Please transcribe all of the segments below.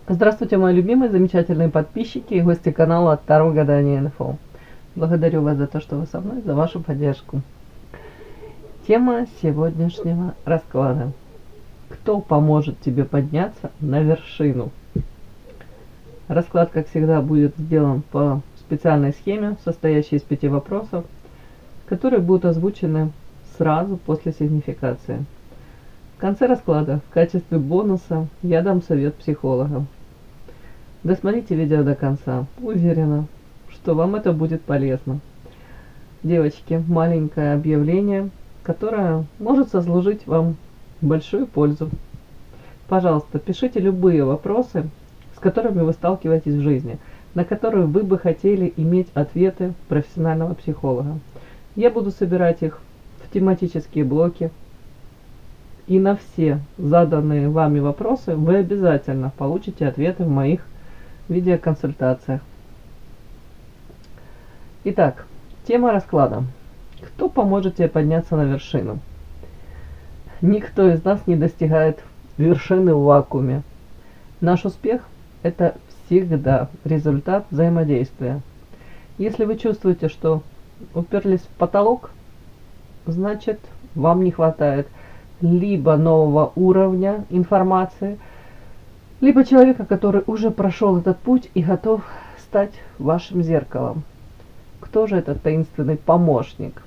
Здравствуйте, мои любимые, замечательные подписчики и гости канала Таро Гадание Инфо. Благодарю вас за то, что вы со мной, за вашу поддержку. Тема сегодняшнего расклада. Кто поможет тебе подняться на вершину? Расклад, как всегда, будет сделан по специальной схеме, состоящей из 5 вопросов, которые будут озвучены сразу после сигнификации. В конце расклада в качестве бонуса я дам совет психолога. Досмотрите видео до конца. Уверена, что вам это будет полезно. Девочки, маленькое объявление, которое может сослужить вам большую пользу. Пожалуйста, пишите любые вопросы, с которыми вы сталкиваетесь в жизни, на которые вы бы хотели иметь ответы профессионального психолога. Я буду собирать их в тематические блоки, и на все заданные вами вопросы вы обязательно получите ответы в моих видеоконсультациях. Итак, тема расклада. Кто поможет тебе подняться на вершину? Никто из нас не достигает вершины в вакууме. Наш успех – это всегда результат взаимодействия. Если вы чувствуете, что уперлись в потолок, значит, вам не хватает либо нового уровня информации, либо человека, который уже прошел этот путь и готов стать вашим зеркалом. Кто же этот таинственный помощник?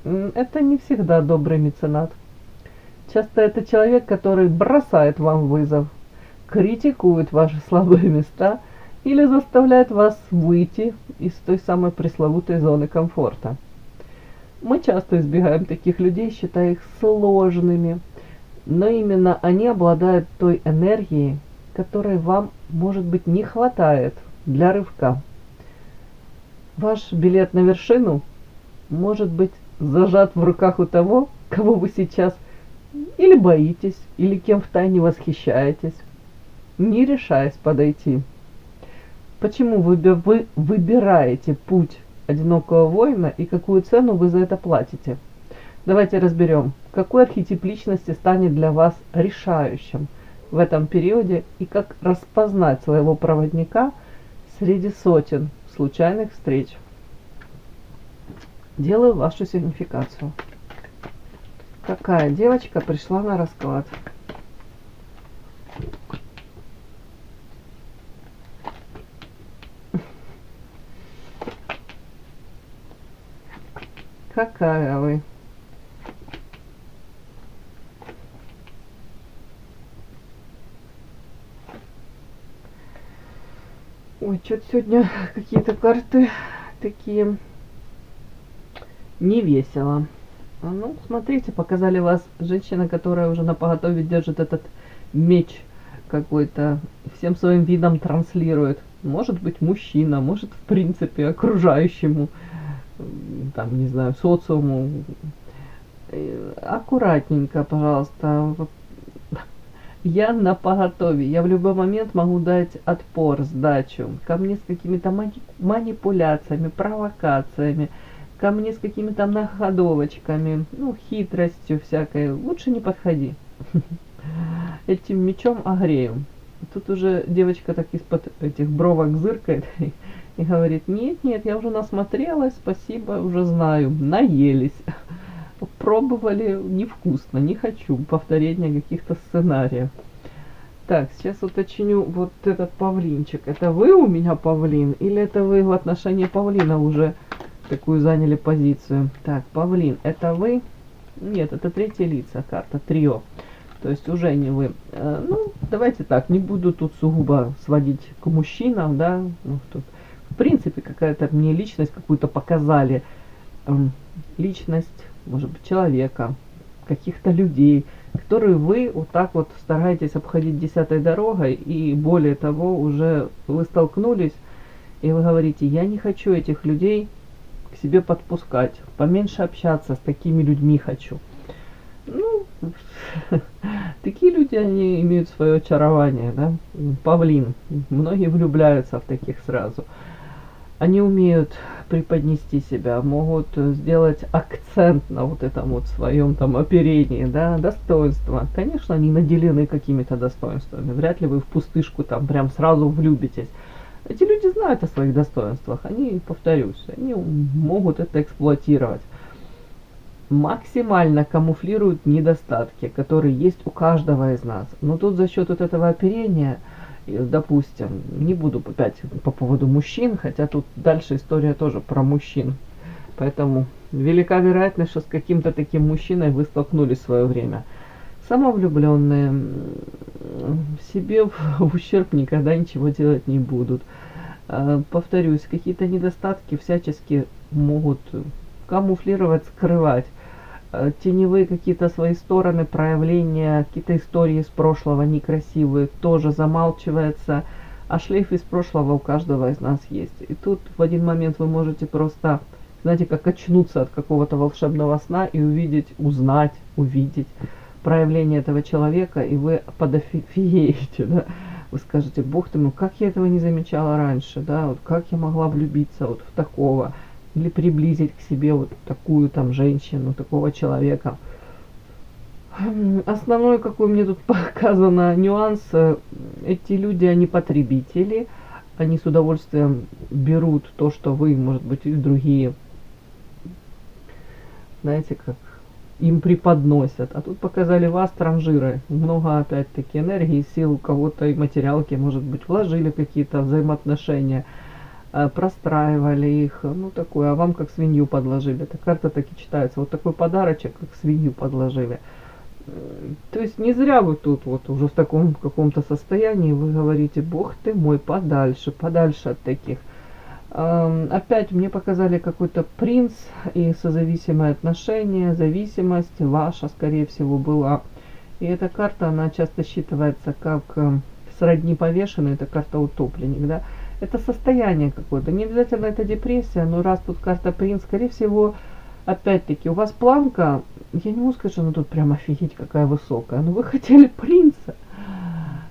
Это не всегда добрый меценат. Часто это человек, который бросает вам вызов, критикует ваши слабые места или заставляет вас выйти из той самой пресловутой зоны комфорта. Мы часто избегаем таких людей, считая их сложными, но именно они обладают той энергией, которой вам, может быть, не хватает для рывка. Ваш билет на вершину может быть зажат в руках у того, кого вы сейчас или боитесь, или кем втайне восхищаетесь, не решаясь подойти. Почему вы выбираете путь одинокого воина и какую цену вы за это платите? Давайте разберем, какой архетип личности станет для вас решающим в этом периоде и как распознать своего проводника среди сотен случайных встреч. Делаю вашу сигнификацию. Какая девочка пришла на расклад? Какая вы? Ой, что-то сегодня какие-то карты такие не весело. Ну, смотрите, показали вас женщина, которая уже на поготове держит этот меч какой-то, всем своим видом транслирует. Может быть, мужчина, может, в принципе, окружающему, там, не знаю, социуму. Аккуратненько, пожалуйста. Я на поготове. Я в любой момент могу дать отпор, сдачу. Ко мне с какими-то манипуляциями, провокациями, ко мне с какими-то находовочками, ну, хитростью всякой. Лучше не подходи. Этим мечом огрею. Тут уже девочка так из-под этих бровок зыркает и говорит: нет, нет, я уже насмотрелась, спасибо, уже знаю, наелись. Пробовали, невкусно, не хочу повторения каких-то сценариев. Так, сейчас уточню вот этот павлинчик. Это вы у меня павлин или это вы в отношении павлина уже такую заняли позицию? Так, павлин, это вы? Нет, это третье лица, карта трио. То есть уже не вы. Ну, давайте так, не буду тут сугубо сводить к мужчинам, да. Ну, тут, в принципе, какая-то мне личность какую-то показали. Личность, может быть, человека, каких-то людей, которые вы вот так вот стараетесь обходить десятой дорогой, и более того, уже вы столкнулись, и вы говорите: я не хочу этих людей к себе подпускать, поменьше общаться с такими людьми хочу. Ну, такие люди, они имеют свое очарование, да, павлин, многие влюбляются в таких сразу. Они умеют преподнести себя, могут сделать акцент на вот этом вот своем там оперении, да, достоинство. Конечно, они наделены какими-то достоинствами. Вряд ли вы в пустышку там прям сразу влюбитесь. Эти люди знают о своих достоинствах. Они, повторюсь, они могут это эксплуатировать. Максимально камуфлируют недостатки, которые есть у каждого из нас. Но тут за счет вот этого оперения, допустим, не буду опять по поводу мужчин, хотя тут дальше история тоже про мужчин. Поэтому велика вероятность, что с каким-то таким мужчиной вы столкнулись в свое время. Самовлюбленные, себе в ущерб никогда ничего делать не будут. Повторюсь, какие-то недостатки всячески могут камуфлировать, скрывать. Теневые какие-то свои стороны, проявления, какие-то истории из прошлого некрасивые, тоже замалчивается, а шлейф из прошлого у каждого из нас есть. И тут в один момент вы можете просто, знаете, как очнуться от какого-то волшебного сна и увидеть, узнать, увидеть проявление этого человека, и вы подофигеете, да? Вы скажете: бог ты мой, как я этого не замечала раньше, да, вот как я могла влюбиться вот в такого, или приблизить к себе вот такую там женщину, такого человека. Основной, какой мне тут показано нюанс, эти люди, они потребители, они с удовольствием берут то, что вы, может быть, и другие, знаете, как им преподносят. А тут показали вас, транжиры. Много, опять-таки, энергии, сил, у кого-то и материалки, может быть, вложили какие-то взаимоотношения, простраивали их, ну такое, а вам как свинью подложили. Эта карта так и читается. Вот такой подарочек, как свинью подложили. То есть не зря вы тут вот уже в таком каком-то состоянии, вы говорите: бог ты мой, подальше, подальше от таких. Опять мне показали какой-то принц и созависимые отношения, зависимость ваша, скорее всего, была. И эта карта, она часто считывается как сродни повешенной, это карта утопленник, да. Это состояние какое-то, не обязательно это депрессия, но раз тут карта принц, скорее всего, опять-таки, у вас планка, я не могу сказать, что она тут прям офигеть какая высокая, но вы хотели принца,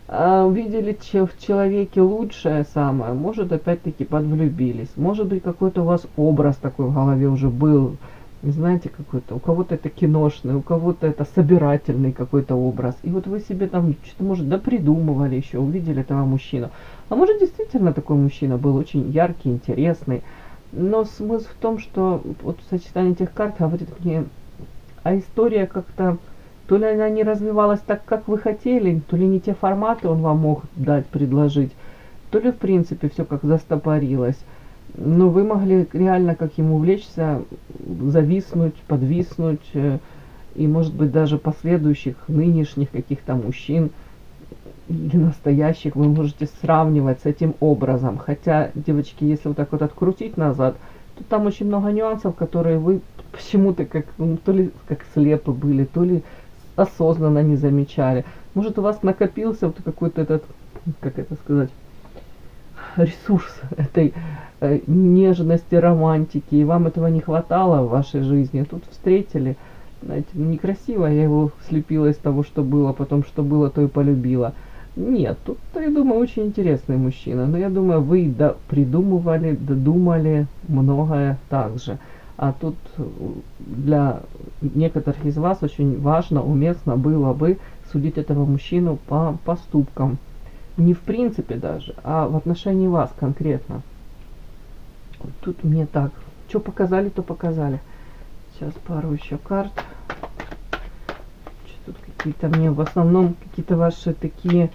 увидели в человеке лучшее самое, может, опять-таки, подвлюбились, может быть, какой-то у вас образ такой в голове уже был, знаете, какой-то, у кого-то это киношный, у кого-то это собирательный какой-то образ, и вот вы себе там что-то, может, допридумывали еще, увидели этого мужчину, а может, действительно такой мужчина был очень яркий, интересный, но смысл в том, что вот сочетание этих карт говорит мне, а история как-то, то ли она не развивалась так, как вы хотели, то ли не те форматы он вам мог дать, предложить, то ли в принципе все как застопорилось. Но вы могли реально как ему увлечься, зависнуть, подвиснуть, и может быть даже последующих нынешних каких-то мужчин или настоящих вы можете сравнивать с этим образом. Хотя, девочки, если вот так вот открутить назад, то там очень много нюансов, которые вы почему-то как, ну, то ли как слепы были, то ли осознанно не замечали. Может, у вас накопился вот какой-то этот, как это сказать, ресурс этой нежности, романтики, и вам этого не хватало в вашей жизни. Тут встретили, знаете, некрасиво я его слепила из того, что было, потом что было, то и полюбила. Нет, тут, я думаю, очень интересный мужчина, но я думаю, вы придумывали, додумали многое также. А тут для некоторых из вас очень важно, уместно было бы судить этого мужчину по поступкам. Не в принципе даже, а в отношении вас конкретно. Тут мне так, что показали, то показали. Сейчас пару еще карт. Тут какие-то мне в основном какие-то ваши такие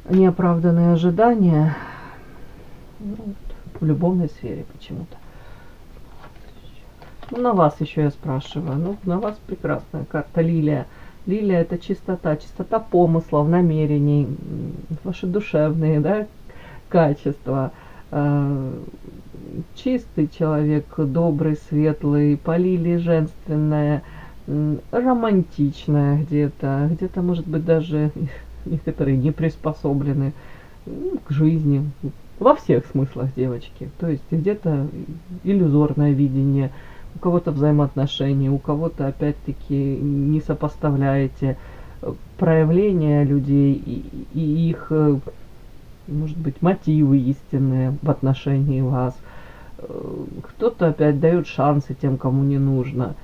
неоправданные ожидания, ну, в любовной сфере почему-то. Ну, на вас еще я спрашиваю. Ну, на вас прекрасная карта Лилия. Лилия — это чистота, чистота помыслов, намерений, ваши душевные, да, качества. Чистый человек, добрый, светлый, по Лилии женственная, романтичная где-то, где-то, может быть, даже некоторые не приспособлены к жизни. Во всех смыслах, девочки. То есть где-то иллюзорное видение, у кого-то взаимоотношения, у кого-то, опять-таки, не сопоставляете проявления людей и их, может быть, мотивы истинные в отношении вас. Кто-то опять дает шансы тем, кому не нужно.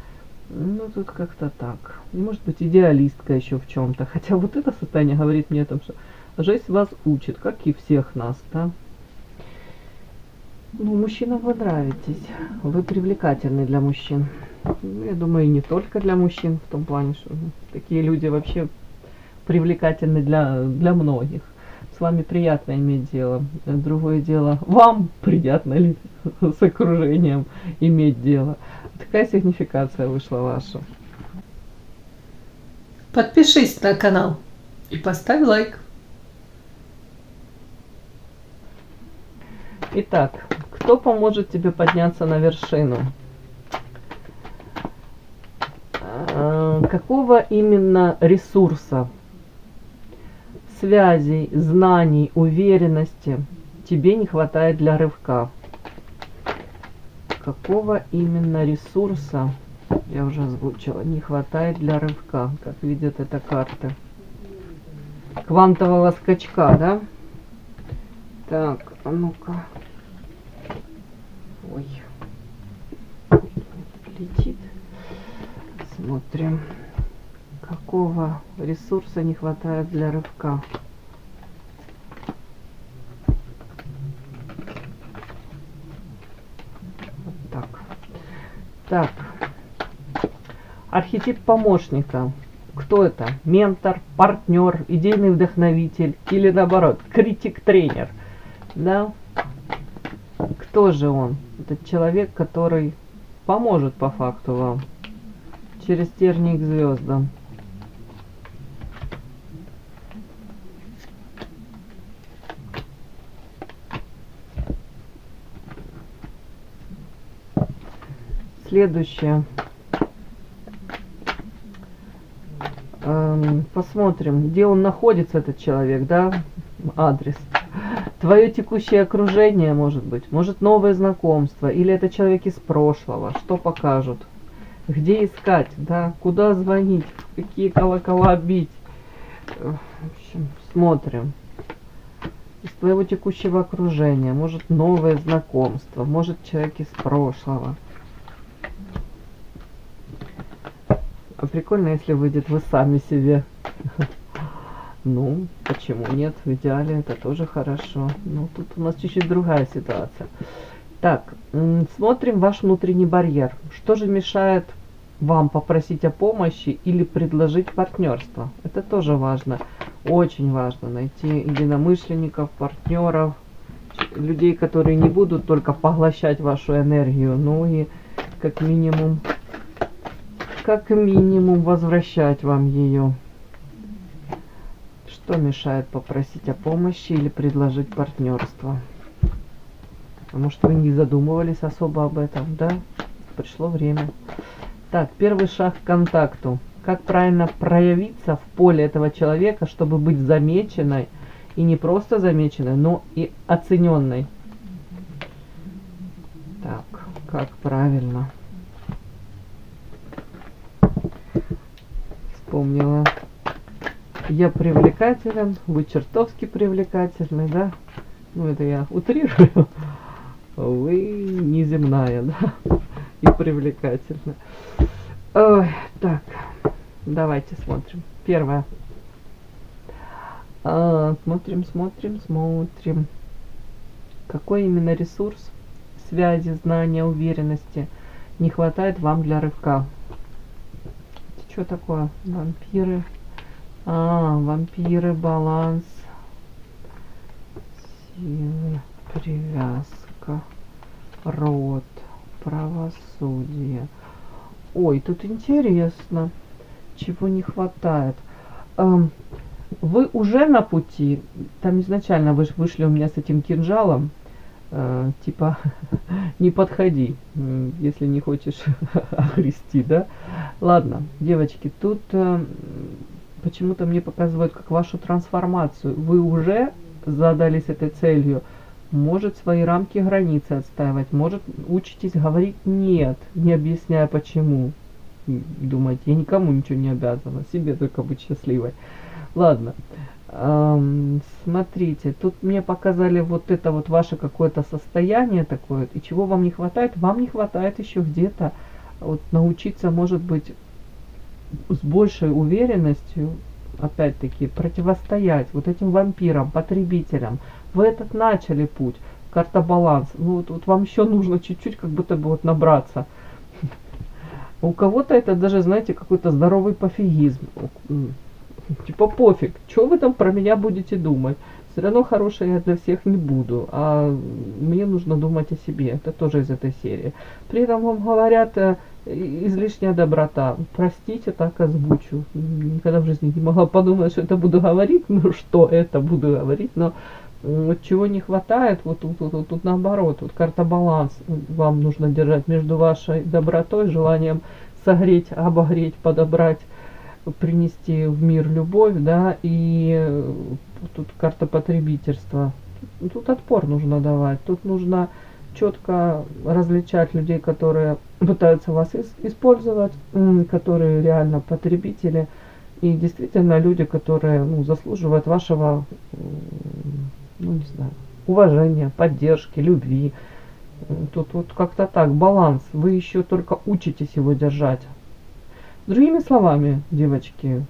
Ну, тут как-то так. И может быть идеалистка еще в чем-то. Хотя вот это состояние говорит мне о том, что жизнь вас учит, как и всех нас, да. Ну, мужчинам вы нравитесь. Вы привлекательны для мужчин. Ну, я думаю, и не только для мужчин, в том плане, что такие люди вообще привлекательны для многих. С вами приятно иметь дело. Другое дело, вам приятно ли с окружением иметь дело. Такая сигнификация вышла ваша. Подпишись на канал и поставь лайк. Итак, кто поможет тебе подняться на вершину? Какого именно ресурса, связей, знаний, уверенности тебе не хватает для рывка? Какого именно ресурса, я уже озвучила, не хватает для рывка, как видят эта карта? Квантового скачка, да? Так, а ну-ка. Ой. Летит. Смотрим. Какого ресурса не хватает для рывка? Вот так. Так. Архетип помощника. Кто это? Ментор, партнер, идейный вдохновитель или наоборот, критик-тренер? Да? Кто же он? Это человек, который поможет по факту вам через тернии к звездам. Следующее. Посмотрим, где он находится, этот человек, да? Адрес. Твое текущее окружение, может быть. Может, новое знакомство. Или это человек из прошлого. Что покажут? Где искать, да? Куда звонить? Какие колокола бить? В общем, смотрим. Из твоего текущего окружения. Может, новое знакомство. Может, человек из прошлого. А прикольно, если выйдет вы сами себе. Ну, почему нет? В идеале это тоже хорошо. Ну, тут у нас чуть-чуть другая ситуация. Так, смотрим ваш внутренний барьер. Что же мешает вам попросить о помощи или предложить партнерство? Это тоже важно. Очень важно найти единомышленников, партнеров, людей, которые не будут только поглощать вашу энергию, ну и как минимум возвращать вам ее. Что мешает попросить о помощи или предложить партнерство? Может, вы не задумывались особо об этом, да? Пришло время. Так, первый шаг к контакту. Как правильно проявиться в поле этого человека, чтобы быть замеченной, и не просто замеченной, но и оцененной. Так, как правильно? Вспомнила. Я привлекателен, вы чертовски привлекательны, да? Ну, это я утрирую. Вы неземная, да? И привлекательна. Ой, так, давайте смотрим. Первое. Смотрим. Какой именно ресурс, связи, знания, уверенности не хватает вам для рывка? Что такое? Вампиры. Вампиры, баланс, силы, привязка, род, правосудие. Ой, тут интересно, чего не хватает. Вы уже на пути, там изначально вы вышли у меня с этим кинжалом, типа не подходи, если не хочешь огрести, да? Ладно, девочки, тут почему-то мне показывают как вашу трансформацию. Вы уже задались этой целью. Может свои рамки, границы отстаивать. Может учитесь говорить нет, не объясняя почему. Думаете, я никому ничего не обязана, себе только быть счастливой. Ладно. Смотрите, тут мне показали вот это вот ваше какое-то состояние такое, и чего вам не хватает? Вам не хватает еще где-то вот научиться, может быть, с большей уверенностью, опять-таки, противостоять вот этим вампирам, потребителям. Вы этот начали путь, карта баланс. Ну вот вам еще нужно чуть-чуть как будто бы вот набраться. У кого-то это даже, знаете, какой-то здоровый пофигизм. Типа пофиг, что вы там про меня будете думать. Все равно хорошая я для всех не буду, а мне нужно думать о себе. Это тоже из этой серии. При этом вам говорят излишняя доброта. Простите, так озвучу. Никогда в жизни не могла подумать, что это буду говорить. Ну что это буду говорить, но вот чего не хватает, вот тут наоборот, вот карта баланс вам нужно держать между вашей добротой, желанием согреть, обогреть, подобрать, принести в мир любовь, да, и тут карта потребительства. Тут отпор нужно давать, тут нужно четко различать людей, которые пытаются вас использовать, которые реально потребители, и действительно люди, которые заслуживают вашего, ну не знаю, уважения, поддержки, любви. Тут вот как-то так, баланс. Вы еще только учитесь его держать. Другими словами, девочки,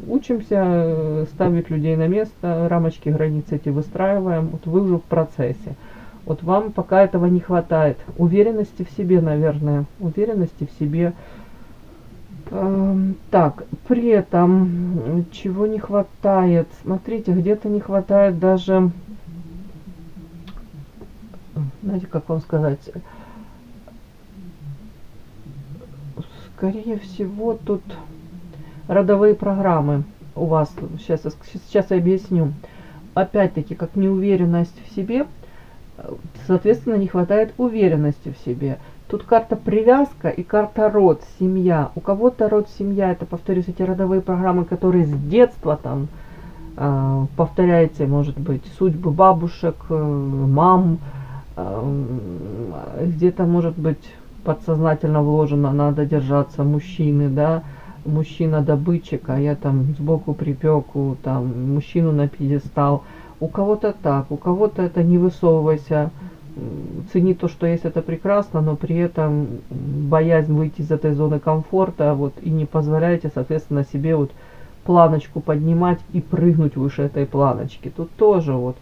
учимся ставить людей на место, рамочки, границы эти выстраиваем. Вот вы уже в процессе. Вот вам пока этого не хватает. Уверенности в себе, наверное. Уверенности в себе. Так, при этом, чего не хватает? Смотрите, где-то не хватает даже, знаете, как вам сказать, скорее всего, тут родовые программы у вас. Сейчас я объясню. Опять-таки, как неуверенность в себе, соответственно, не хватает уверенности в себе. Тут карта привязка и карта род, семья. У кого-то род, семья, это, повторюсь, эти родовые программы, которые с детства там повторяете, может быть, судьбы бабушек, мам, где-то, может быть, подсознательно вложено, надо держаться мужчины, да, мужчина-добытчик, а я там сбоку припеку, там, мужчину на пьедестал. У кого-то так, у кого-то это не высовывайся, цени то, что есть, это прекрасно, но при этом боязнь выйти из этой зоны комфорта, вот, и не позволяйте, соответственно, себе вот планочку поднимать и прыгнуть выше этой планочки. Тут тоже вот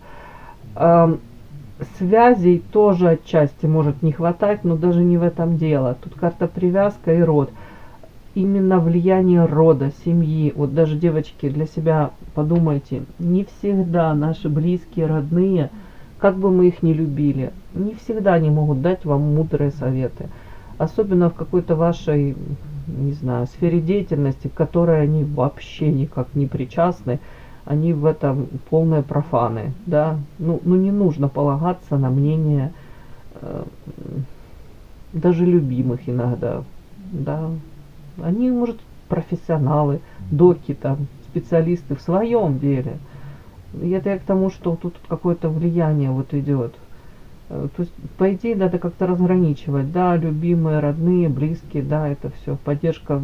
связей тоже отчасти может не хватать, но даже не в этом дело. Тут карта привязка и род. Именно влияние рода, семьи. Вот даже, девочки, для себя подумайте, не всегда наши близкие, родные, как бы мы их ни любили, не всегда они могут дать вам мудрые советы. Особенно в какой-то вашей, не знаю, сфере деятельности, к которой они вообще никак не причастны. Они в этом полные профаны, да. Ну не нужно полагаться на мнение даже любимых иногда, да. Они, может, профессионалы, доки там, специалисты в своем деле. И это я к тому, что тут какое-то влияние вот идет. То есть, по идее, надо как-то разграничивать, да, любимые, родные, близкие, да, это все поддержка,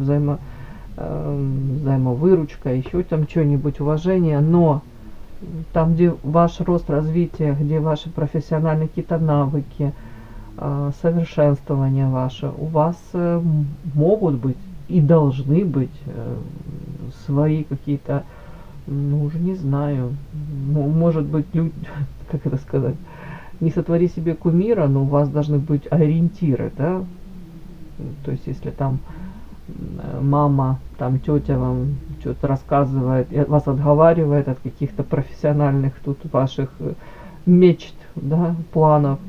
взаимовыручка, еще там что-нибудь, уважение, но там, где ваш рост, развитие, где ваши профессиональные какие-то навыки, совершенствование ваше, у вас могут быть и должны быть свои какие-то, ну уже не знаю, может быть, люди, как это сказать, не сотвори себе кумира, но у вас должны быть ориентиры, да, то есть если там мама, там тетя вам что-то рассказывает, вас отговаривает от каких-то профессиональных тут ваших мечт, да, планов,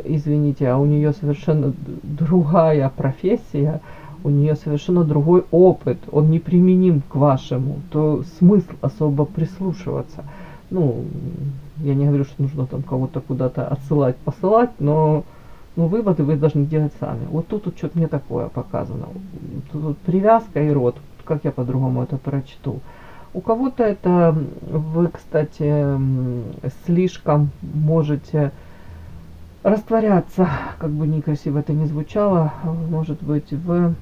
извините, а у нее совершенно другая профессия, у нее совершенно другой опыт, он не применим к вашему, то смысл особо прислушиваться. Ну, я не говорю, что нужно там кого-то куда-то отсылать, посылать, но выводы вы должны делать сами. Вот тут что-то мне такое показано. Тут привязка и род. Как я по-другому это прочту? У кого-то это вы, кстати, слишком можете растворяться, как бы некрасиво это ни звучало, может быть, в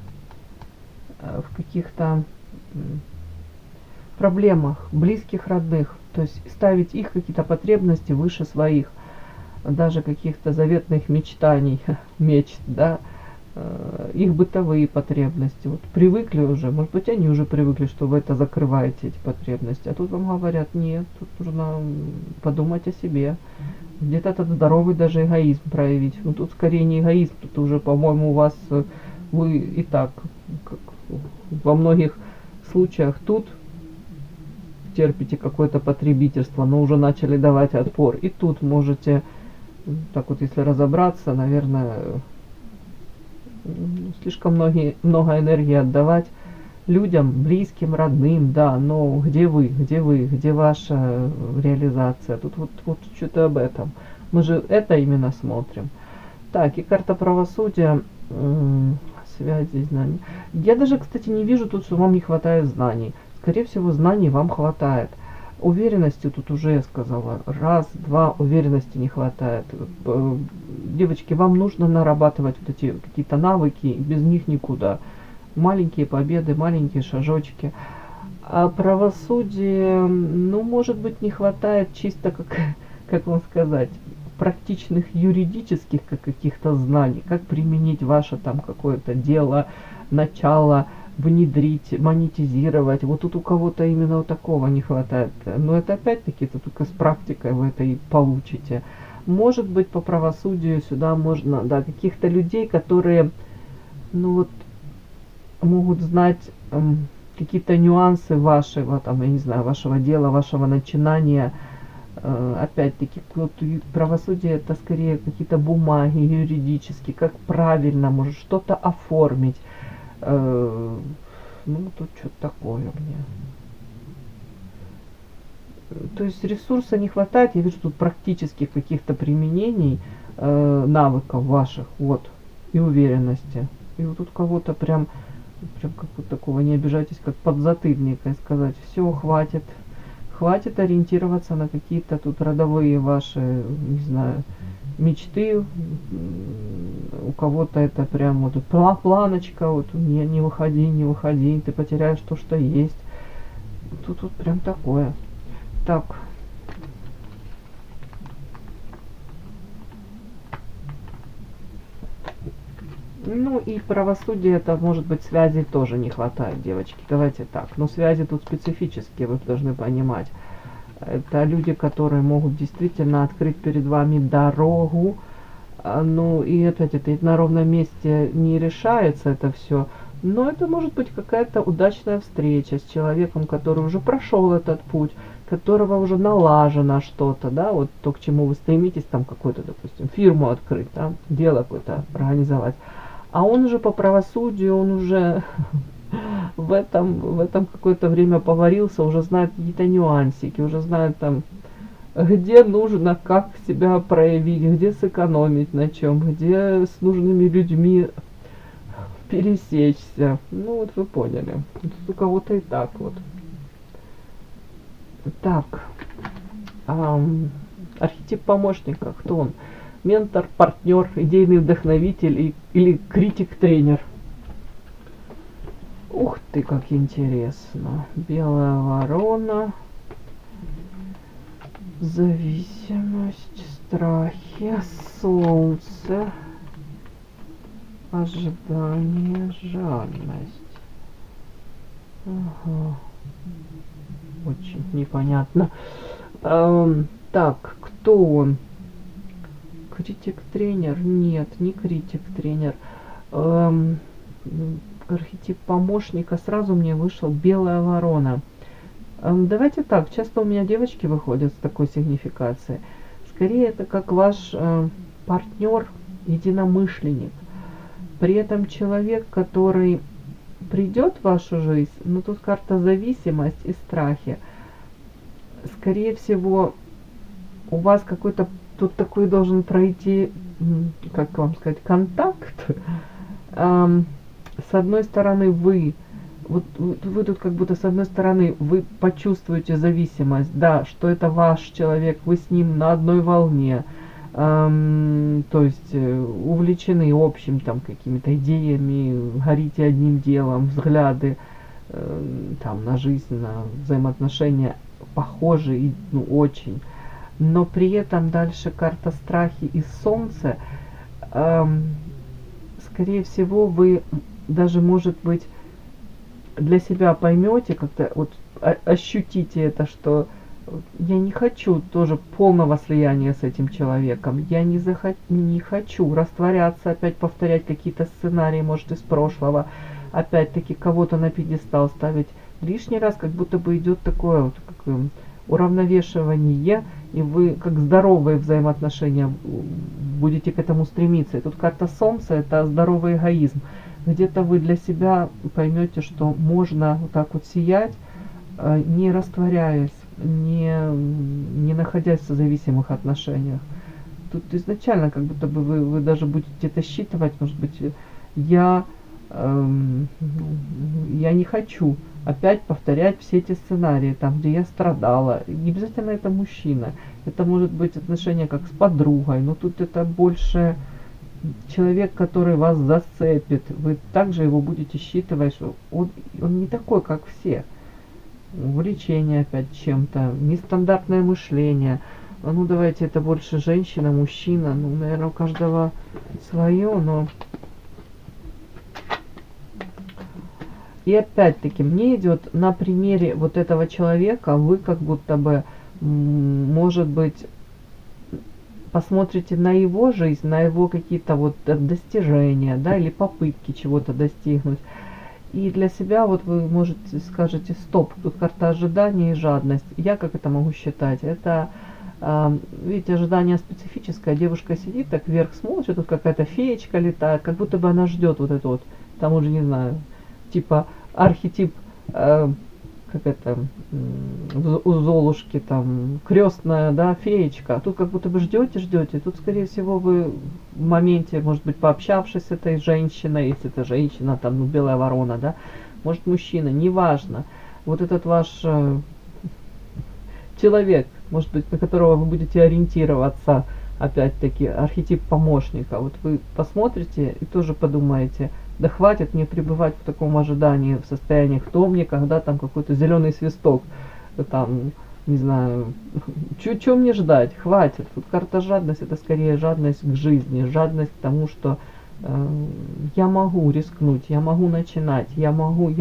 каких-то проблемах близких, родных. То есть ставить их какие-то потребности выше своих, даже каких-то заветных мечтаний, мечт, да, их бытовые потребности. Вот привыкли уже, может быть, они уже привыкли, что вы это закрываете, эти потребности. А тут вам говорят, нет, тут нужно подумать о себе. Где-то этот здоровый даже эгоизм проявить. Ну тут скорее не эгоизм, тут уже, по-моему, у вас вы и так, как во многих случаях тут терпите какое-то потребительство, но уже начали давать отпор. И тут можете, так вот если разобраться, наверное, слишком много энергии отдавать людям, близким, родным, да, но где вы, где ваша реализация? Тут вот что-то об этом. Мы же это именно смотрим. Так, и карта правосудия, связи, знаний. Я даже, кстати, не вижу тут, что вам не хватает знаний. Скорее всего, знаний вам хватает. Уверенности тут уже я сказала. Раз, два, уверенности не хватает. Девочки, вам нужно нарабатывать вот эти какие-то навыки, без них никуда. Маленькие победы, маленькие шажочки. А правосудие, ну, может быть, не хватает чисто, как вам сказать, практичных юридических каких-то знаний, как применить ваше там какое-то дело, начало, внедрить, монетизировать. Вот тут у кого-то именно вот такого не хватает. Но это опять-таки это только с практикой вы это и получите. Может быть, по правосудию сюда можно, да, каких-то людей, которые, ну вот, могут знать какие-то нюансы вашего, там, я не знаю, вашего дела, вашего начинания. Опять-таки, вот, правосудие это скорее какие-то бумаги юридические, как правильно, может что-то оформить. Ну, тут что-то такое мне. То есть ресурса не хватает, я вижу тут практических каких-то применений, навыков ваших, вот, и уверенности. И вот тут кого-то прям как вот такого, не обижайтесь, как подзатыльника, и сказать, все, хватит ориентироваться на какие-то тут родовые ваши, не знаю, мечты. У кого-то это прям вот планочка, вот не выходи, ты потеряешь то, что есть. Тут прям такое. Так. Ну и правосудие, это может быть связи тоже не хватает, девочки. Давайте так. Но связи тут специфические, вы должны понимать. Это люди, которые могут действительно открыть перед вами дорогу. Ну и опять это на ровном месте не решается это все. Но это может быть какая-то удачная встреча с человеком, который уже прошел этот путь, которого уже налажено что-то, да, вот то, к чему вы стремитесь, там какую-то, допустим, фирму открыть, да, дело какое-то организовать. А он уже по правосудию, он уже в этом какое-то время поварился, уже знает какие-то нюансики, уже знает там, где нужно, как себя проявить, где сэкономить на чем, где с нужными людьми пересечься. Ну вот вы поняли. Тут у кого-то и так вот. Так. Архетип помощника. Кто он? Ментор, партнер, идейный вдохновитель или критик-тренер. Ух ты, как интересно. Белая ворона. Зависимость, страхи, солнце, ожидание, жадность. Ага. Очень непонятно. Так, кто он? Критик-тренер? Нет, не критик-тренер. Архетип помощника. Сразу мне вышел белая ворона. Давайте так, часто у меня девочки выходят с такой сигнификацией. Скорее это как ваш партнер, единомышленник. При этом человек, который придет в вашу жизнь, ну тут карта зависимость и страхи. Скорее всего, у вас какой-то тут такой должен пройти, как вам сказать, контакт. С одной стороны, вы тут как будто с одной стороны вы почувствуете зависимость, да, что это ваш человек, вы с ним на одной волне, то есть увлечены общим там какими-то идеями, горите одним делом, взгляды там на жизнь, на взаимоотношения похожи и ну, очень. Но при этом дальше карта страхи и солнце. Скорее всего, вы даже, может быть, для себя поймете, как-то вот ощутите это, что я не хочу тоже полного слияния с этим человеком. Я не хочу растворяться, опять повторять какие-то сценарии, может, из прошлого. Опять-таки кого-то на пьедестал ставить. Лишний раз как будто бы идет такое вот, как, уравновешивание, и вы как здоровые взаимоотношения будете к этому стремиться. И тут карта Солнца — это здоровый эгоизм. Где-то вы для себя поймете, что можно вот так вот сиять, не растворяясь, не находясь в зависимых отношениях. Тут изначально как будто бы вы даже будете это считывать, может быть, я не хочу опять повторять все эти сценарии, там, где я страдала. Не обязательно это мужчина. Это может быть отношение как с подругой, но тут это больше человек, который вас зацепит. Вы также его будете считывать, что он не такой, как все. Увлечение опять чем-то, нестандартное мышление. Ну, давайте, это больше женщина, мужчина. Ну, наверное, у каждого свое, но... И опять-таки, мне идет на примере вот этого человека, вы как будто бы, может быть, посмотрите на его жизнь, на его какие-то вот достижения, да, или попытки чего-то достигнуть. И для себя вот вы можете скажете: стоп, тут карта ожидания и жадность. Я как это могу считать? Это, видите, ожидание специфическое. Девушка сидит так вверх смотрит, тут какая-то феечка летает, как будто бы она ждет вот это вот, там уже не знаю, типа архетип, как это, у Золушки там крестная, да, феечка. Тут как будто бы ждете. Тут, скорее всего, вы в моменте, может быть, пообщавшись с этой женщиной, если это женщина, там, ну, белая ворона, да, может, мужчина, неважно. Вот этот ваш человек, может быть, на которого вы будете ориентироваться, опять-таки, архетип помощника. Вот вы посмотрите и тоже подумаете: да хватит мне пребывать в таком ожидании, в состоянии, кто мне, когда там какой-то зеленый свисток, там, не знаю, чё мне ждать, хватит. Тут карта жадность, это скорее жадность к жизни, жадность к тому, что я могу рискнуть, я могу начинать, я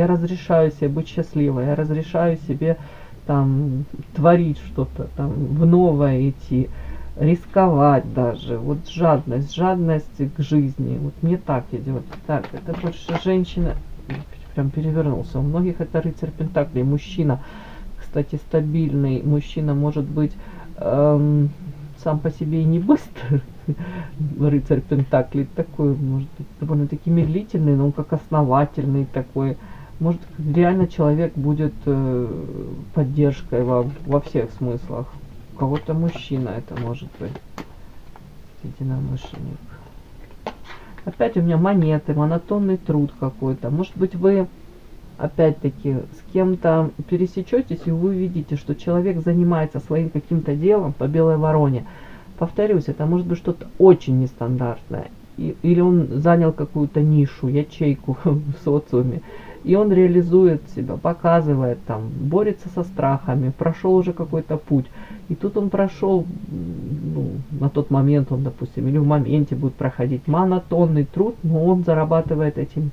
разрешаю себе быть счастливой, я разрешаю себе там творить что-то, там в новое идти, рисковать даже. Вот жадность к жизни. Вот мне так идет. Так, это больше женщина. Прям перевернулся. У многих это рыцарь пентаклей, мужчина. Кстати, стабильный мужчина может быть сам по себе и не быстрый. Рыцарь пентаклей такой, может быть, довольно-таки медлительный, но он как основательный такой. Может, реально человек будет поддержкой во всех смыслах. У кого-то мужчина это может быть. Единомышленник. Опять у меня монеты, монотонный труд какой-то. Может быть, вы опять-таки с кем-то пересечетесь, и вы увидите, что человек занимается своим каким-то делом по белой вороне. Повторюсь, это может быть что-то очень нестандартное. Или он занял какую-то нишу, ячейку в социуме. И он реализует себя, показывает там, борется со страхами, прошел уже какой-то путь. И тут он прошел, ну, на тот момент он, допустим, или в моменте будет проходить монотонный труд, но он зарабатывает этим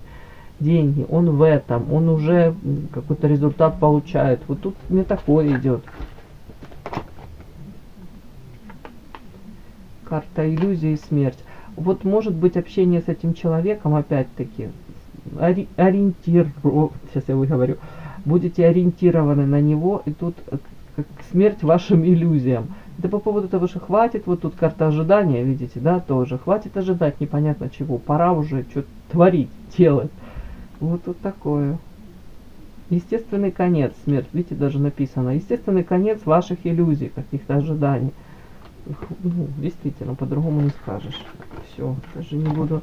деньги, он в этом, он уже какой-то результат получает. Вот тут мне такое идет. Карта иллюзии и смерть. Вот может быть общение с этим человеком, опять-таки, сейчас я выговорю, будете ориентированы на него, и тут как смерть вашим иллюзиям. Это по поводу того, что хватит, вот тут карта ожидания, видите, да, тоже, хватит ожидать непонятно чего, пора уже что-то творить, делать. Вот такое. Естественный конец, смерть, видите, даже написано, естественный конец ваших иллюзий, каких-то ожиданий. Ну, действительно, по-другому не скажешь. Все, даже не буду.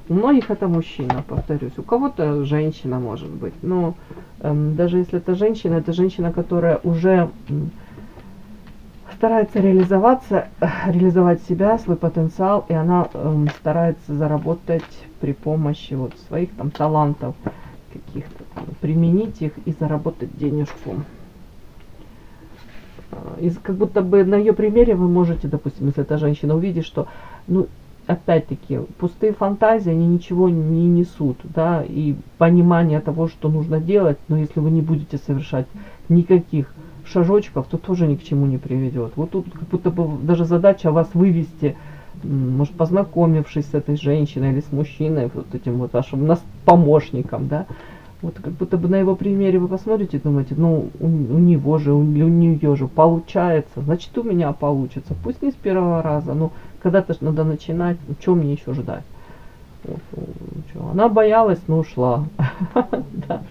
У многих это мужчина, повторюсь. У кого-то женщина может быть. Но даже если это женщина, которая уже старается реализовать себя, свой потенциал, и она старается заработать при помощи вот своих там талантов, каких-то там применить их и заработать денежку. И как будто бы на ее примере вы можете, допустим, если эта женщина увидит, что, ну, опять-таки, пустые фантазии, они ничего не несут, да, и понимание того, что нужно делать, но если вы не будете совершать никаких шажочков, то тоже ни к чему не приведет. Вот тут как будто бы даже задача вас вывести, может, познакомившись с этой женщиной или с мужчиной, вот этим вот вашим помощником, да, вот как будто бы на его примере вы посмотрите и думаете, ну, у него же, у нее же получается, значит, у меня получится. Пусть не с первого раза, но когда-то ж надо начинать, что мне еще ждать? Вот, она боялась, но ушла. Да.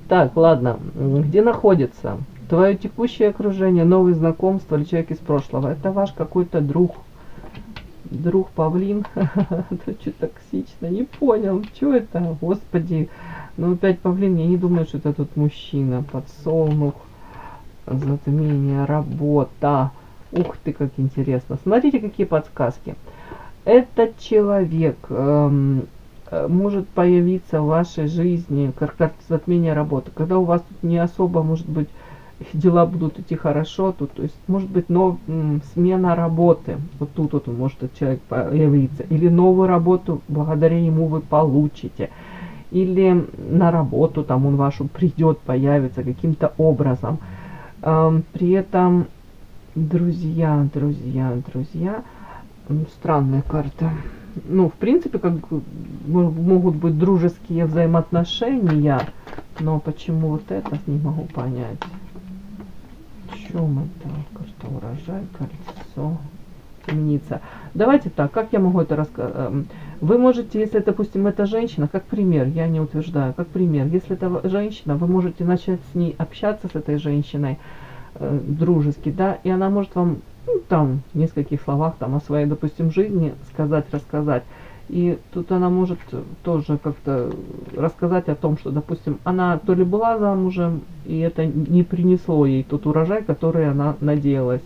Так, ладно, где находится твое текущее окружение, новые знакомства или человек из прошлого? Это ваш какой-то друг павлин. Это что токсично, не понял, что это, господи. Ну опять павлин, я не думаю, что это тут мужчина. Подсолнух, затмение, работа. Ух ты, как интересно. Смотрите, какие подсказки. Этот человек может появиться в вашей жизни как затмение работы, когда у вас тут не особо, может быть, дела будут идти хорошо, тут, то есть, может быть, смена работы, вот тут вот может этот человек появиться, или новую работу благодаря ему вы получите, или на работу там он вашу придет, появится каким-то образом. При этом, друзья, странная карта. Ну, в принципе, как могут быть дружеские взаимоотношения, но почему вот это, не могу понять. В чем это? Карта урожай, кольцо, темница. Давайте так, как я могу это рассказать? Вы можете, если, допустим, это женщина, как пример, я не утверждаю, как пример, если это женщина, вы можете начать с ней общаться, с этой женщиной, дружески, да, и она может вам, ну, там, в нескольких словах, там, о своей, допустим, жизни рассказать. И тут она может тоже как-то рассказать о том, что, допустим, она то ли была замужем, и это не принесло ей тот урожай, который она надеялась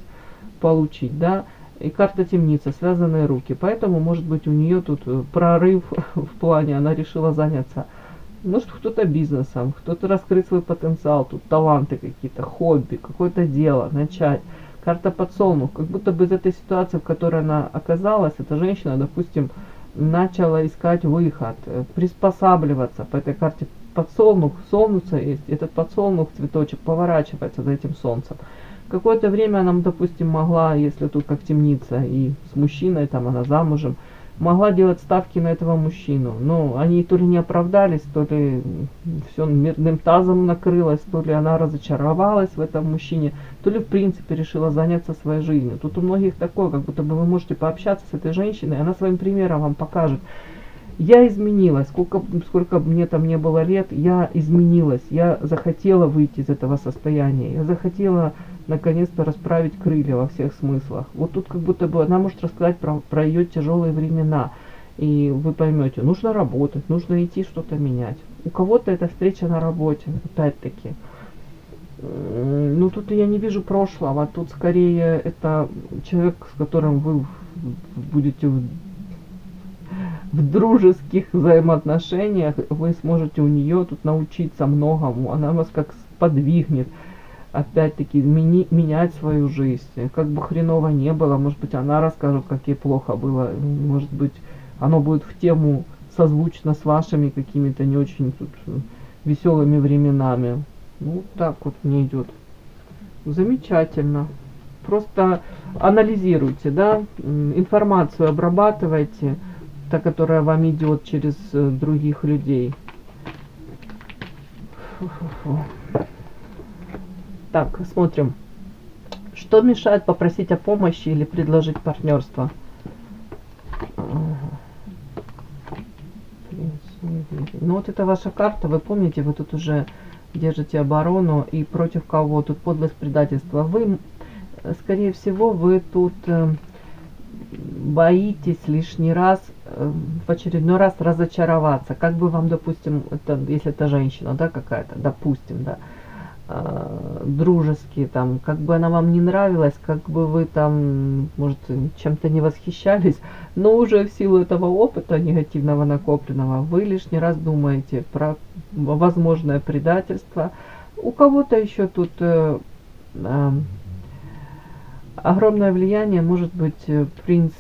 получить, да, и карта темница, связанные руки. Поэтому, может быть, у нее тут прорыв в плане, она решила заняться, может, кто-то бизнесом, кто-то раскрыть свой потенциал, тут таланты какие-то, хобби, какое-то дело начать. Карта подсолнух, как будто бы из этой ситуации, в которой она оказалась, эта женщина, допустим, начала искать выход, приспосабливаться. По этой карте подсолнух, солнце есть, этот подсолнух, цветочек поворачивается за этим солнцем. Какое-то время она, допустим, могла, если тут как темница и с мужчиной, там она замужем, могла делать ставки на этого мужчину. Но они то ли не оправдались, то ли все мирным тазом накрылось, то ли она разочаровалась в этом мужчине, то ли в принципе решила заняться своей жизнью. Тут у многих такое, как будто бы вы можете пообщаться с этой женщиной, она своим примером вам покажет. Я изменилась, сколько мне там не было лет, я изменилась, я захотела выйти из этого состояния, я захотела наконец-то расправить крылья во всех смыслах. Вот тут как будто бы она может рассказать про ее тяжелые времена, и вы поймете, нужно работать, нужно идти что-то менять. У кого-то это встреча на работе, опять-таки. Ну тут я не вижу прошлого, тут скорее это человек, с которым вы будете в дружеских взаимоотношениях, вы сможете у нее тут научиться многому, она вас как сподвигнет, опять-таки, менять свою жизнь, как бы хреново не было, может быть, она расскажет, как ей плохо было, может быть, оно будет в тему созвучно с вашими какими-то не очень тут веселыми временами. Ну, так вот мне идет. Замечательно. Просто анализируйте, да, информацию обрабатывайте, та, которая вам идет через других людей. Так, смотрим. Что мешает попросить о помощи или предложить партнерство? Ну вот это ваша карта, вы помните, вы тут уже держите оборону, и против кого? Тут подлость, предательство. Вы, скорее всего, вы тут боитесь лишний раз, в очередной раз разочароваться. Как бы вам, допустим, это, если это женщина, да, какая-то, допустим, да, дружески, там, как бы она вам не нравилась, как бы вы там, может, чем-то не восхищались, но уже в силу этого опыта негативного накопленного вы лишний раз думаете про возможное предательство. У кого-то еще тут огромное влияние может быть принц,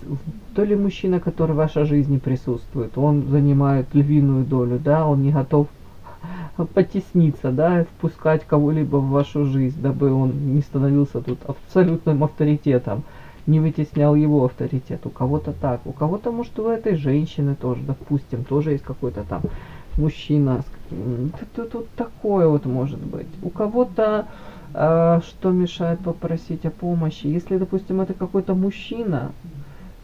то ли мужчина, который в вашей жизни присутствует, он занимает львиную долю, да, он не готов потесниться, да, и впускать кого-либо в вашу жизнь, дабы он не становился тут абсолютным авторитетом, не вытеснял его авторитет. У кого-то так, у кого-то, может, у этой женщины тоже, допустим, тоже есть какой-то там мужчина. Тут такое вот может быть. У кого-то что мешает попросить о помощи? Если, допустим, это какой-то мужчина,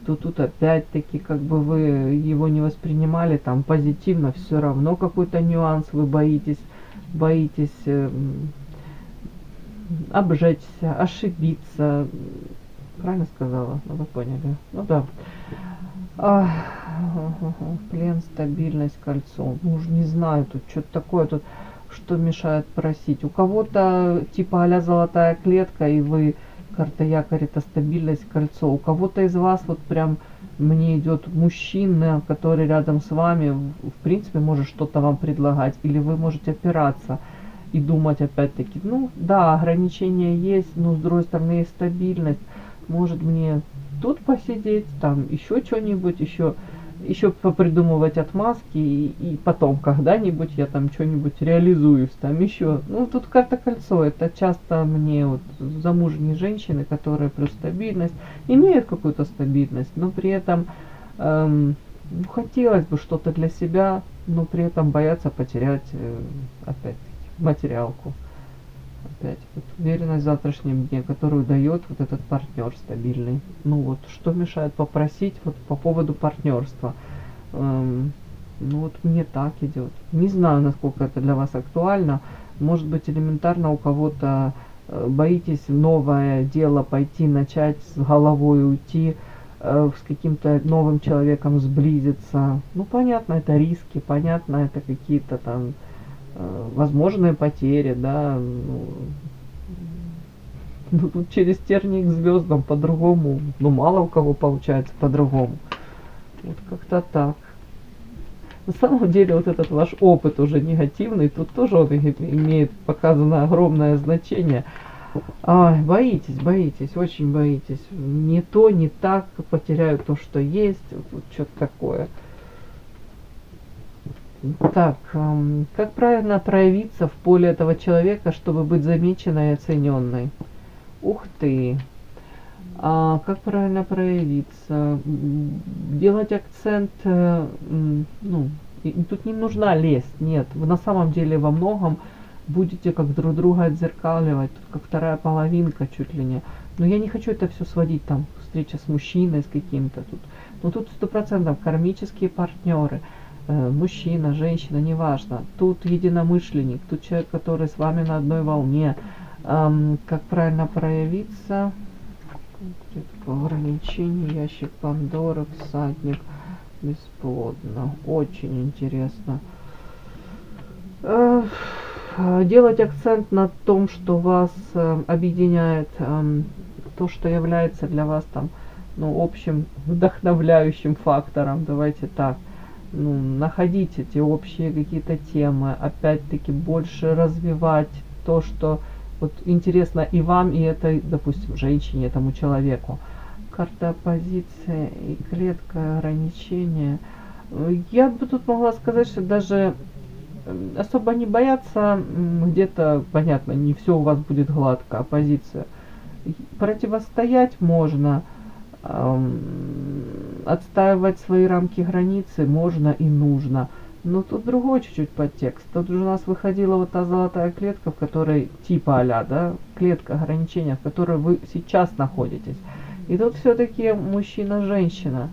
то тут опять-таки как бы вы его не воспринимали там позитивно, все равно какой-то нюанс вы боитесь обжечься, ошибиться. Правильно сказала? Ну, вы поняли. Ну да. Плен, стабильность, кольцо. Ну уж не знаю, тут что-то такое тут, что мешает просить. У кого-то типа а-ля золотая клетка, и вы карта якорь это стабильность, кольцо. У кого-то из вас вот прям мне идет мужчина, который рядом с вами, в принципе, может что-то вам предлагать. Или вы можете опираться и думать опять-таки, ну да, ограничения есть, но с другой стороны есть стабильность. Может мне тут посидеть, там еще что-нибудь, еще попридумывать отмазки, и потом когда-нибудь я там что-нибудь реализуюсь, там еще. Ну, тут карта кольцо, это часто мне вот замужние женщины, которые плюс стабильность, имеют какую-то стабильность, но при этом ну, хотелось бы что-то для себя, но при этом боятся потерять опять материалку. Опять вот уверенность в завтрашнем дне, которую дает вот этот партнер стабильный. Ну вот, что мешает попросить вот по поводу партнерства? Ну вот мне так идет. Не знаю, насколько это для вас актуально. Может быть, элементарно у кого-то боитесь в новое дело пойти, начать с головой уйти, с каким-то новым человеком сблизиться. Ну, понятно, это риски, понятно, это какие-то там возможные потери, да, ну, тут через тернии к звездам по-другому, ну, мало у кого получается по-другому. Вот как-то так. На самом деле, вот этот ваш опыт уже негативный, тут тоже он имеет показано огромное значение. Ай, боитесь, очень боитесь. Не то, не так, потеряю то, что есть, вот что-то такое. Так, как правильно проявиться в поле этого человека, чтобы быть замеченной и оцененной? Ух ты! Как правильно проявиться? Делать акцент, ну, тут не нужна лесть, нет. Вы на самом деле во многом будете как друг друга отзеркаливать, тут как вторая половинка чуть ли не. Но я не хочу это все сводить, там, встреча с мужчиной, с каким-то тут. Но тут 100% кармические партнеры. Мужчина, женщина, неважно. Тут единомышленник, тут человек, который с вами на одной волне. Как правильно проявиться? Ограничение, ящик Пандоры, всадник, бесплодно. Очень интересно. Делать акцент на том, что вас объединяет, то, что является для вас там, ну, общим вдохновляющим фактором. Давайте так. Ну, находить эти общие какие-то темы, опять-таки больше развивать то, что вот интересно и вам, и этой, допустим, женщине, этому человеку. Карта оппозиции и клетка ограничения. Я бы тут могла сказать, что даже особо не бояться, где-то, понятно, не все у вас будет гладко, оппозиция. Противостоять можно, отстаивать свои рамки, границы можно и нужно. Но тут другой чуть-чуть подтекст. Тут уже у нас выходила вот та золотая клетка, в которой типа а-ля, да, клетка ограничения, в которой вы сейчас находитесь. И тут все-таки мужчина-женщина.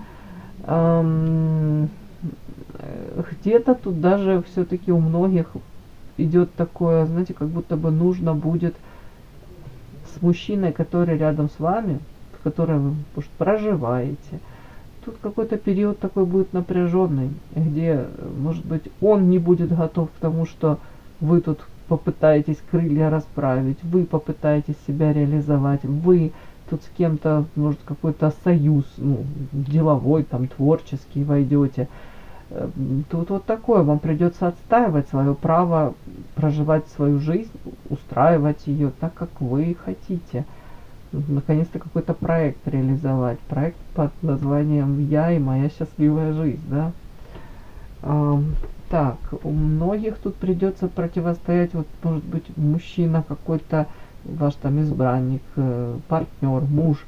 Где-то тут даже все-таки у многих идет такое, знаете, как будто бы нужно будет с мужчиной, который рядом с вами, в котором вы, может, проживаете. Тут какой-то период такой будет напряженный, где, может быть, он не будет готов к тому, что вы тут попытаетесь крылья расправить, вы попытаетесь себя реализовать, вы тут с кем-то, может, какой-то союз, ну, деловой, там, творческий войдете. Тут вот такое, вам придется отстаивать свое право проживать свою жизнь, устраивать ее так, как вы хотите. Наконец-то какой-то проект реализовать. Проект под названием «Я и моя счастливая жизнь», да? Так, у многих тут придется противостоять, вот, может быть, мужчина какой-то, ваш там избранник, партнер, муж,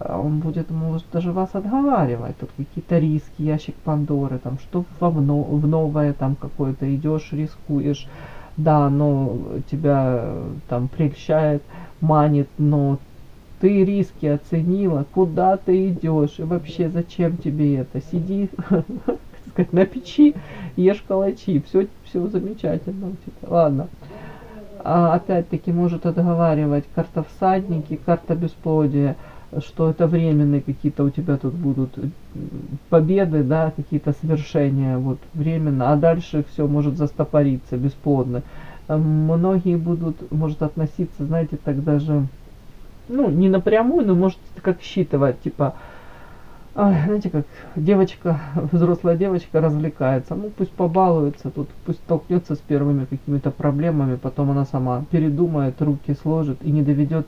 он будет, может, даже вас отговаривать, тут какие-то риски, ящик Пандоры, там, что в новое там какое-то идешь, рискуешь, да, но тебя там прельщает, манит, но ты риски оценила, куда ты идешь, и вообще зачем тебе это, сиди, сказать, на печи, ешь калачи, все замечательно у тебя, ладно. Опять-таки может отговаривать карта всадники, карта бесплодия, что это временные какие-то у тебя тут будут победы, да, какие-то свершения, вот временно, а дальше все может застопориться, бесплодно. Многие будут, может, относиться, знаете, так даже, ну, не напрямую, но может как считывать, типа, знаете, как девочка, взрослая девочка развлекается, ну пусть побалуется тут, пусть столкнется с первыми какими-то проблемами, потом она сама передумает, руки сложит и не доведет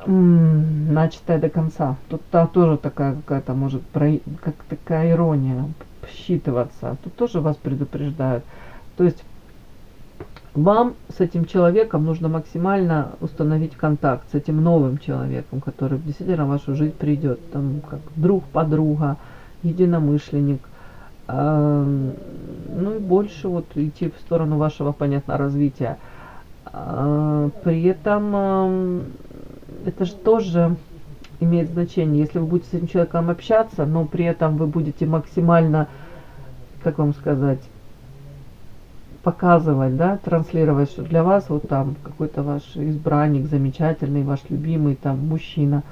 начатое до конца. Тут тоже такая какая-то может, как такая ирония считываться. Тут тоже вас предупреждают. То есть вам с этим человеком нужно максимально установить контакт, с этим новым человеком, который действительно в вашу жизнь придет. Там как друг, подруга, единомышленник. Ну и больше вот идти в сторону вашего, понятно, развития. При этом это же тоже имеет значение, если вы будете с этим человеком общаться, но при этом вы будете максимально, как вам сказать, показывать, да, транслировать, что для вас вот там какой-то ваш избранник замечательный, ваш любимый там мужчина,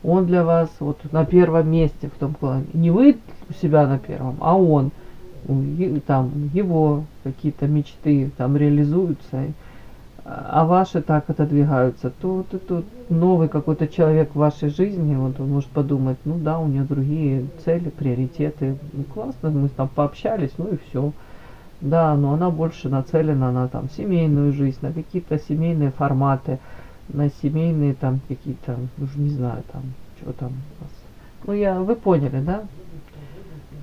он для вас вот на первом месте в том плане. Не вы у себя на первом, а он, там его какие-то мечты там реализуются, а ваши так отодвигаются, то новый какой-то человек в вашей жизни, вот он может подумать, ну да, у нее другие цели, приоритеты, ну классно, мы там пообщались, ну и все. Да, но она больше нацелена на там семейную жизнь, на какие-то семейные форматы, на семейные там какие-то, уже не знаю, там, что там у вас. Ну вы поняли, да?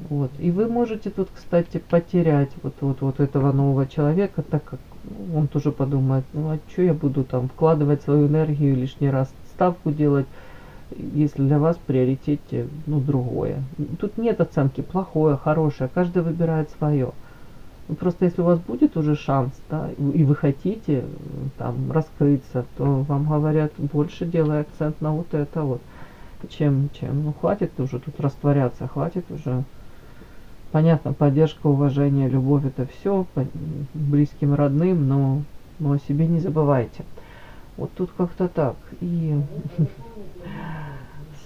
Вот. И вы можете тут, кстати, потерять вот этого нового человека, так как он тоже подумает, ну а что я буду там вкладывать свою энергию, лишний раз ставку делать, если для вас в приоритете, ну, другое. Тут нет оценки плохое, хорошее, каждый выбирает свое. Просто если у вас будет уже шанс, да, и вы хотите там раскрыться, то вам говорят, больше делай акцент на вот это вот, чем, ну хватит уже тут растворяться, хватит уже. Понятно, поддержка, уважение, любовь это все близким, родным, но о себе не забывайте. Вот тут как-то так. И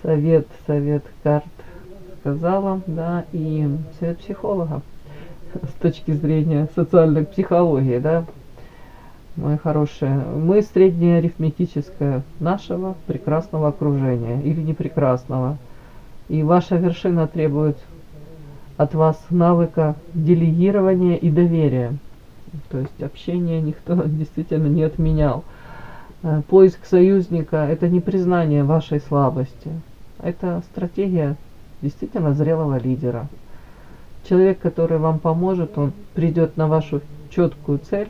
совет карт сказала, да, и совет психолога. С точки зрения социальной психологии, да, мои хорошие, мы среднее арифметическое нашего прекрасного окружения или непрекрасного, и ваша вершина требует от вас навыка делегирования и доверия, то есть общение никто действительно не отменял. Поиск союзника – это не признание вашей слабости, это стратегия действительно зрелого лидера. Человек, который вам поможет, он придет на вашу четкую цель,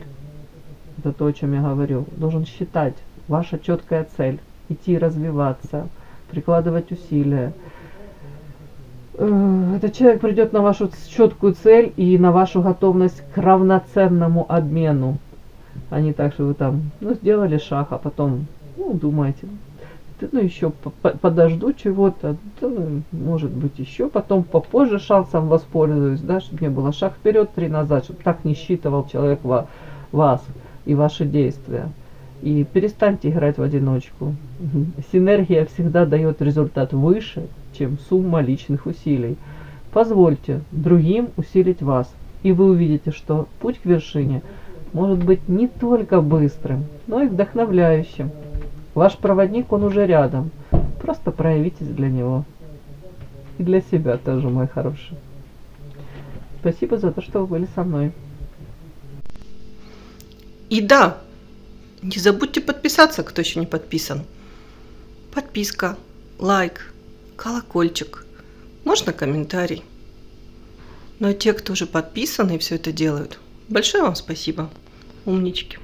это то, о чем я говорю, должен считать, ваша четкая цель, идти развиваться, прикладывать усилия. Этот человек придет на вашу четкую цель и на вашу готовность к равноценному обмену, а не так, что вы там, ну, сделали шаг, а потом, ну, думаете, ну, еще подожду чего-то, ну, может быть, еще потом попозже шансом воспользуюсь, да, чтобы не было шаг вперед, 3 назад, чтобы так не считывал человек вас и ваши действия. И перестаньте играть в одиночку. Синергия всегда дает результат выше, чем сумма личных усилий. Позвольте другим усилить вас, и вы увидите, что путь к вершине может быть не только быстрым, но и вдохновляющим. Ваш проводник, он уже рядом. Просто проявитесь для него. И для себя тоже, мой хороший. Спасибо за то, что вы были со мной. И да, не забудьте подписаться, кто еще не подписан. Подписка, лайк, колокольчик, можно комментарий. Ну а те, кто уже подписаны и все это делают, большое вам спасибо, умнички.